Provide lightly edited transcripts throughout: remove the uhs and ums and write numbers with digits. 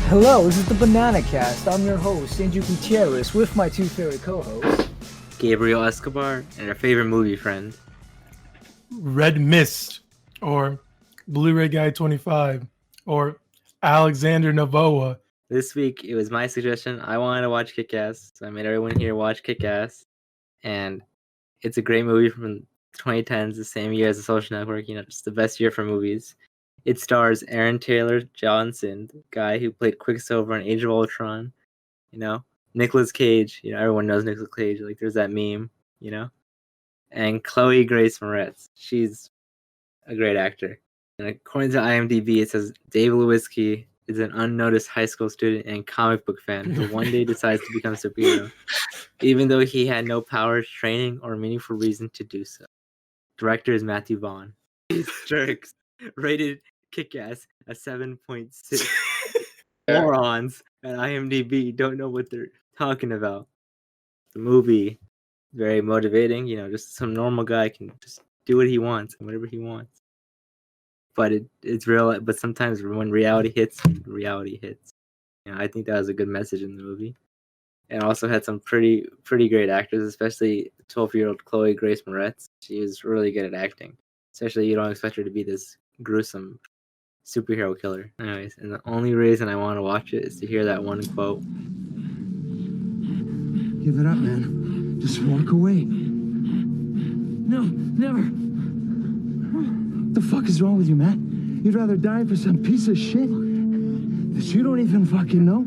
Hello, this is the Bananacast. I'm your host, Andrew Gutierrez, with my two favorite co-hosts, Gabriel Escobar, and our favorite movie friend, Red Mist, or Blu-ray Guy 25, or Alexander Novoa. This week, it was my suggestion. I wanted to watch Kick-Ass, so I made everyone here watch Kick-Ass. And it's a great movie from 2010s, the same year as The Social Network. Just the best year for movies. It stars Aaron Taylor Johnson, the guy who played Quicksilver in Age of Ultron. Nicolas Cage. Everyone knows Nicolas Cage. Like, there's that meme. And Chloe Grace Moretz. She's a great actor. And according to IMDb, it says Dave Lewinsky is an unnoticed high school student and comic book fan who one day decides to become a superhero, even though he had no powers, training, or meaningful reason to do so. Director is Matthew Vaughn. These jerks rated Kick-Ass a 7.6. Morons at IMDb don't know what they're talking about. The movie, very motivating. Just some normal guy can just do what he wants and whatever he wants. But it's real. But sometimes when reality hits. I think that was a good message in the movie. And also had some pretty great actors, especially 12-year-old Chloe Grace Moretz. She is really good at acting. Especially you don't expect her to be this gruesome superhero killer. Anyways, and the only reason I want to watch it is to hear that one quote. Give it up, man. Just walk away. No, never. What the fuck is wrong with you, man? You'd rather die for some piece of shit that you don't even fucking know?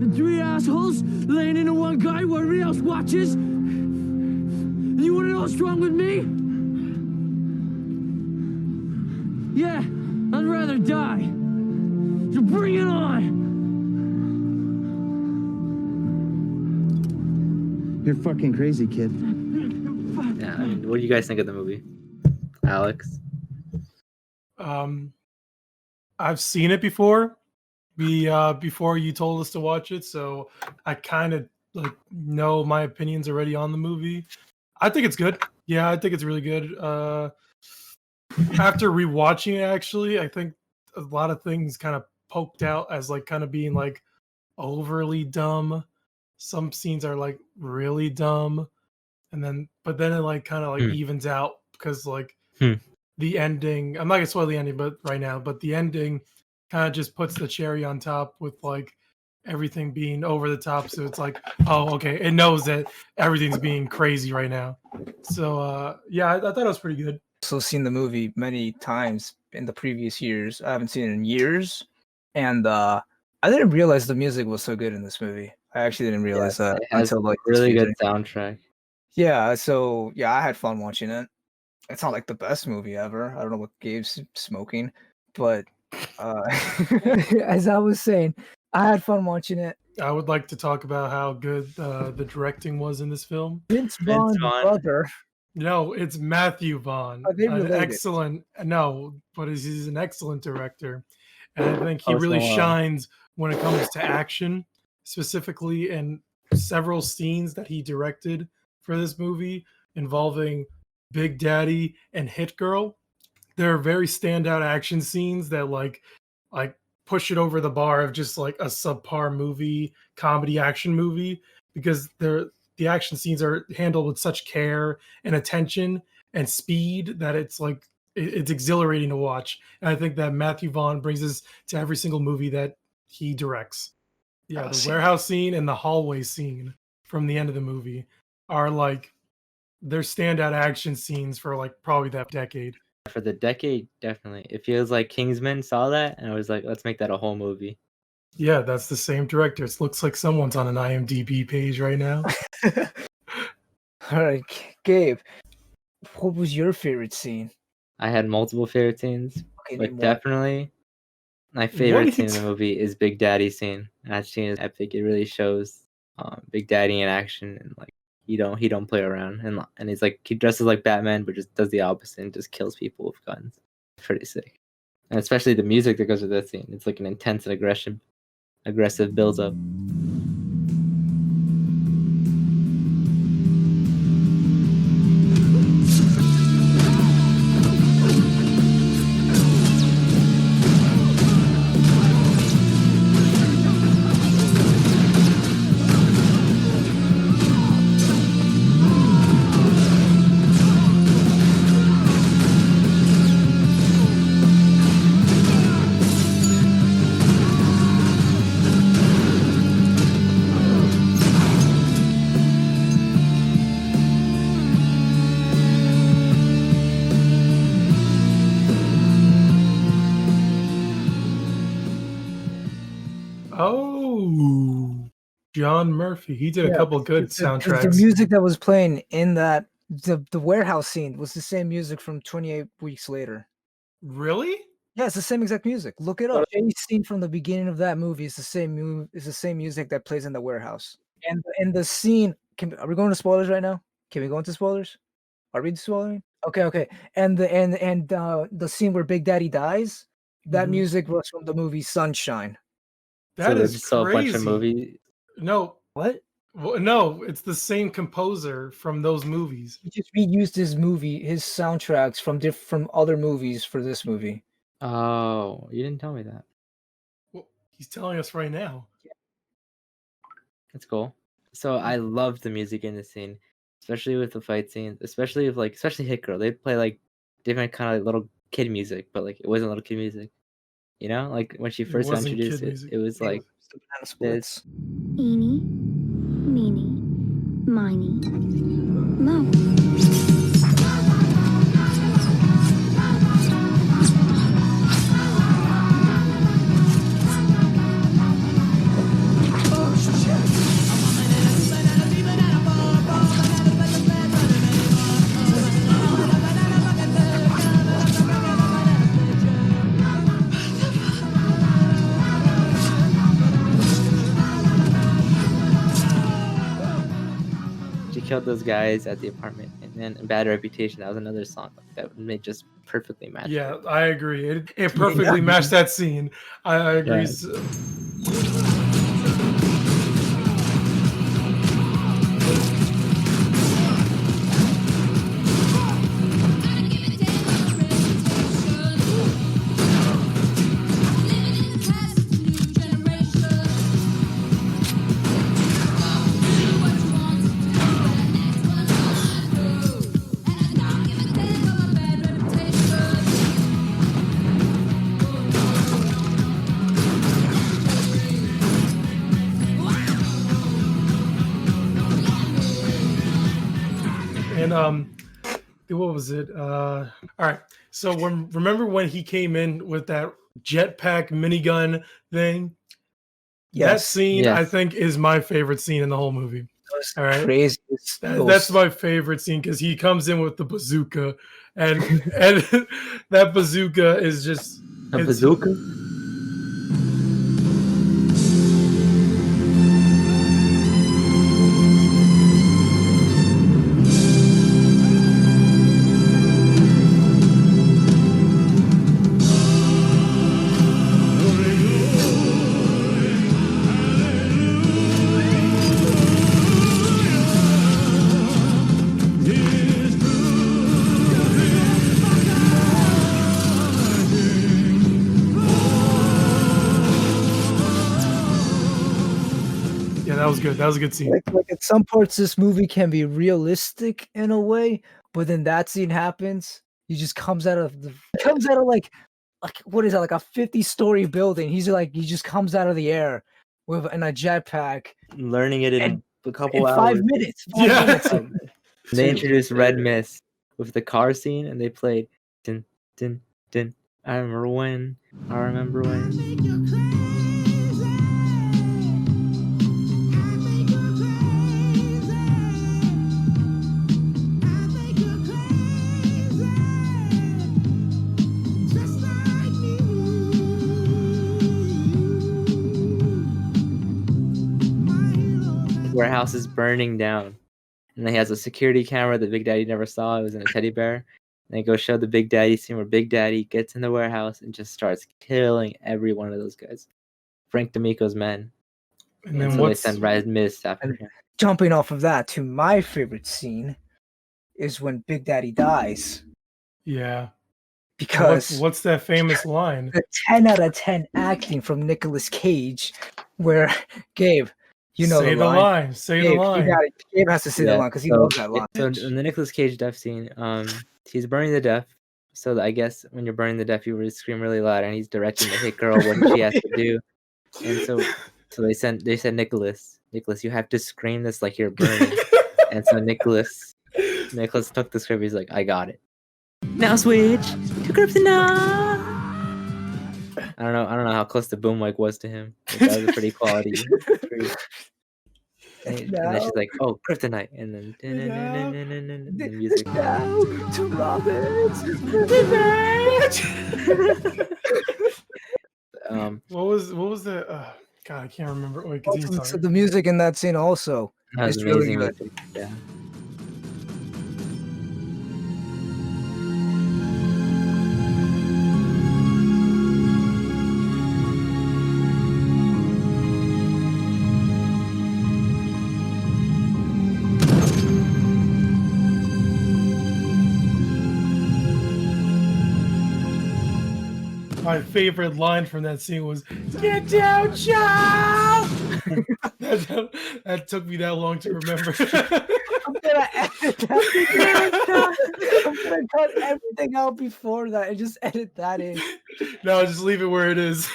The three assholes laying into one guy while everybody else watches? And you wanna know what's wrong with me? Yeah, I'd rather die. So bring it on! You're fucking crazy, kid. Yeah, what do you guys think of the movie, Alex? I've seen it before. Before you told us to watch it, so I kind of know my opinions already on the movie. I think it's good. Yeah, I think it's really good. After rewatching it, actually, I think a lot of things kind of poked out as kind of being overly dumb. Some scenes are really dumb, but then it kind of evens out because the ending. I'm not gonna spoil the ending, but the ending kind of just puts the cherry on top with everything being over the top. So it's oh, okay, it knows that everything's being crazy right now. So yeah, I thought it was pretty good. also seen the movie many times in the previous years. I haven't seen it in years, and I didn't realize the music was so good in this movie. I actually didn't realize that It has until really this good soundtrack. Yeah, so yeah, I had fun watching it. It's not the best movie ever. I don't know what Gabe's smoking, but as I was saying, I had fun watching it. I would like to talk about how good the directing was in this film. Vince Vaughn's brother. No, it's Matthew Vaughn. Are they An related? excellent. No, but he's an excellent director, and I think he Post really Malone. shines when it comes to action, specifically in several scenes that he directed for this movie involving Big Daddy and Hit Girl. There are very standout action scenes that like push it over the bar of just a subpar movie, comedy action movie, because the action scenes are handled with such care and attention and speed that it's it's exhilarating to watch. And I think that Matthew Vaughn brings this to every single movie that he directs. Yeah, the warehouse scene and the hallway scene from the end of the movie are they're standout action scenes for probably that decade. For the decade, definitely. It feels like Kingsman saw that and was like, let's make that a whole movie. Yeah, that's the same director. It looks like someone's on an IMDb page right now. All right, Gabe, what was your favorite scene? I had multiple favorite scenes, Okay, but name one. definitely my What favorite do scene you in the movie is Big Daddy's scene. That scene is epic. It really shows Big Daddy in action, and he don't play around, and he's he dresses like Batman, but just does the opposite and just kills people with guns. It's pretty sick, and especially the music that goes with that scene. It's an intense and aggressive build up. Oh, John Murphy. He did a couple good soundtracks. The music that was playing in that the warehouse scene was the same music from 28 Weeks Later. Really? Yeah, it's the same exact music. Look it up. Any scene from the beginning of that movie is the same music that plays in the warehouse. And the scene. Are we going to spoilers right now? Can we go into spoilers? Are we spoiling? Okay. And the scene where Big Daddy dies, that music was from the movie Sunshine. That is just saw a bunch of movies. No. What? Well, no, it's the same composer from those movies. He just reused his soundtracks from other movies for this movie. Oh, you didn't tell me that. Well, he's telling us right now. That's cool. So I loved the music in this scene, especially with the fight scenes, especially Hit Girl. They play like different kind of like little kid music, but like it wasn't little kid music. You know, like when she first got introduced, it was like this. Eeny, meeny, miny, mo. Killed those guys at the apartment, and then Bad Reputation. That was another song that made just perfectly match. Yeah, I agree. It perfectly matched that scene. I agree. Yeah. What was it? All right. So remember when he came in with that jetpack minigun thing? Yes. That scene, I think, is my favorite scene in the whole movie. All right. Crazy. That's my favorite scene because he comes in with the bazooka, and that bazooka is just a bazooka. That was a good scene. Like at some parts, this movie can be realistic in a way, but then that scene happens. He just comes out of like what is that? Like a 50-story building. He just comes out of the air in a jetpack, learning it in a couple hours. 5 minutes. 5 minutes. They introduced Red Mist with the car scene, and they played din din din. I remember when. Warehouse is burning down, and then he has a security camera that Big Daddy never saw. It was in a teddy bear. And they go show the Big Daddy scene where Big Daddy gets in the warehouse and just starts killing every one of those guys. Frank D'Amico's men. And then so they send Red Mist after him. Jumping off of that to my favorite scene is when Big Daddy dies. Yeah. Because what's that famous line? The 10 out of 10 acting from Nicolas Cage, where Gabe. You know say the line. Say Gabe, the line. Gabe has to say the line because he knows that line. So in the Nicolas Cage death scene, he's burning the deaf. So I guess when you're burning the deaf, you would scream really loud, and he's directing the hit girl what she has to do. And so they said Nicholas, you have to scream this like you're burning. And so Nicholas took the script. He's like, I got it. Now switch to Kryptonite. I don't know how close the boom mic was to him. But that was a pretty quality. And then she's like, "Oh, kryptonite," and then the music. No, to Roberts. What was the? God, I can't remember. Wait, continue So talking. the music in that scene also That was is really amazing. good. Yeah. My favorite line from that scene was "Get down, Joe." that took me that long to remember. I'm gonna edit that. I'm gonna cut everything out before that and just edit that in. No, just leave it where it is.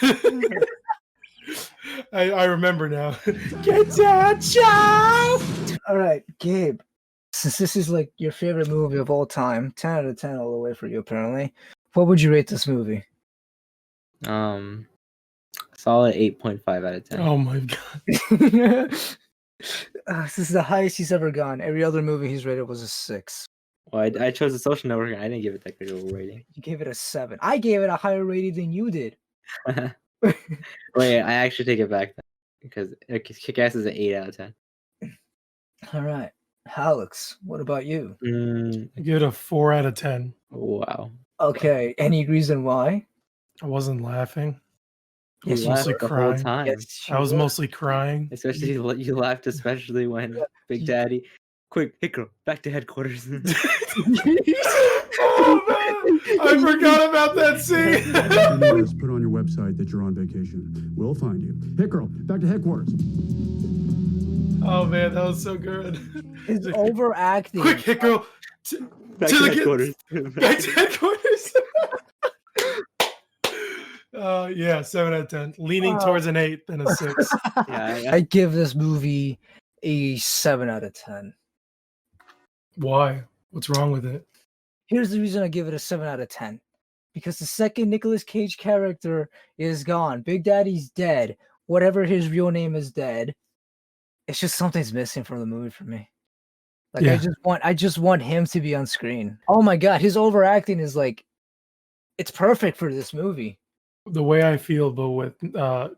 I remember now. Get down, Joe. All right, Gabe. Since this is like your favorite movie of all time, 10 out of 10 all the way for you apparently. What would you rate this movie? Solid 8.5 out of 10. Oh my god. This is the highest he's ever gone. Every other movie he's rated was a 6. Well, I chose The Social Network, and I didn't give it that great of a rating. You gave it a 7. I gave it a higher rating than you did. Wait, I actually take it back then, because Kick-Ass is an 8 out of 10. All right, Alex, what about you? I give it a 4 out of 10. Wow. Okay, any reason why? I wasn't laughing. I Yes, was you mostly laughed the whole crying. time. Yes, I was mostly crying. Especially you laughed, especially when Big Daddy, quick, hit girl, back to headquarters. Oh, man. I forgot about that scene. Just put on your website that you're on vacation. We'll find you. Hit girl, back to headquarters. Oh man, that was so good. His overacting. Quick, hit girl. Back to to the headquarters. Back to headquarters. Yeah, 7 out of 10. Leaning towards an 8 than a 6. Yeah, I give this movie a 7 out of 10. Why? What's wrong with it? Here's the reason I give it a 7 out of 10. Because the second Nicolas Cage character is gone. Big Daddy's dead. Whatever his real name is dead. It's just something's missing from the movie for me. Like Yeah. I just want him to be on screen. Oh my god, his overacting is like it's perfect for this movie. The way I feel, but with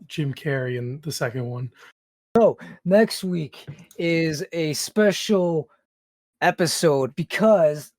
Jim Carrey in the second one. So next week is a special episode because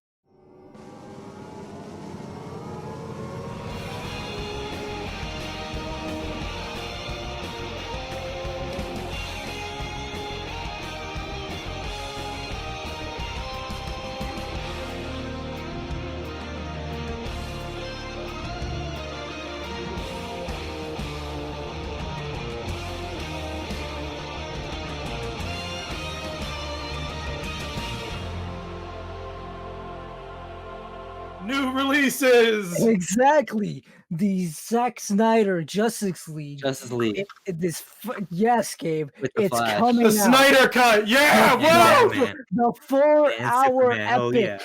New releases. exactly the Zack Snyder Justice League. Yes, Gabe, With the it's Flash. coming The out. Snyder cut. Yeah, Yeah, whoa. man. The 4-hour Superman, oh, epic. yeah.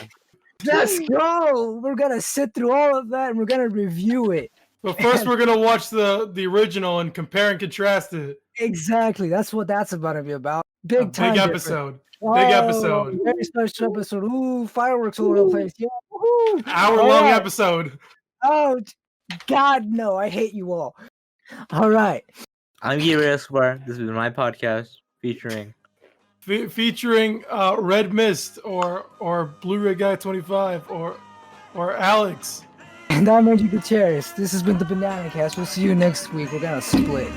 Let's go. We're gonna sit through all of that and we're gonna review it. But first, we're gonna watch the original and compare and contrast it. Exactly. That's what that's about to be about. Big time. Big difference. episode. Oh, Big episode. Very special episode. Ooh, fireworks all over the place. Yeah. Woohoo. Hour-long All right. episode. Oh, God, no. I hate you all. All right. I'm Gabe Escobar. This has been my podcast featuring Featuring Red Mist or Blu-ray Guy 25 or Alex. And I'm Andrew Gutierrez. This has been the Bananacast. We'll see you next week. We're going to split.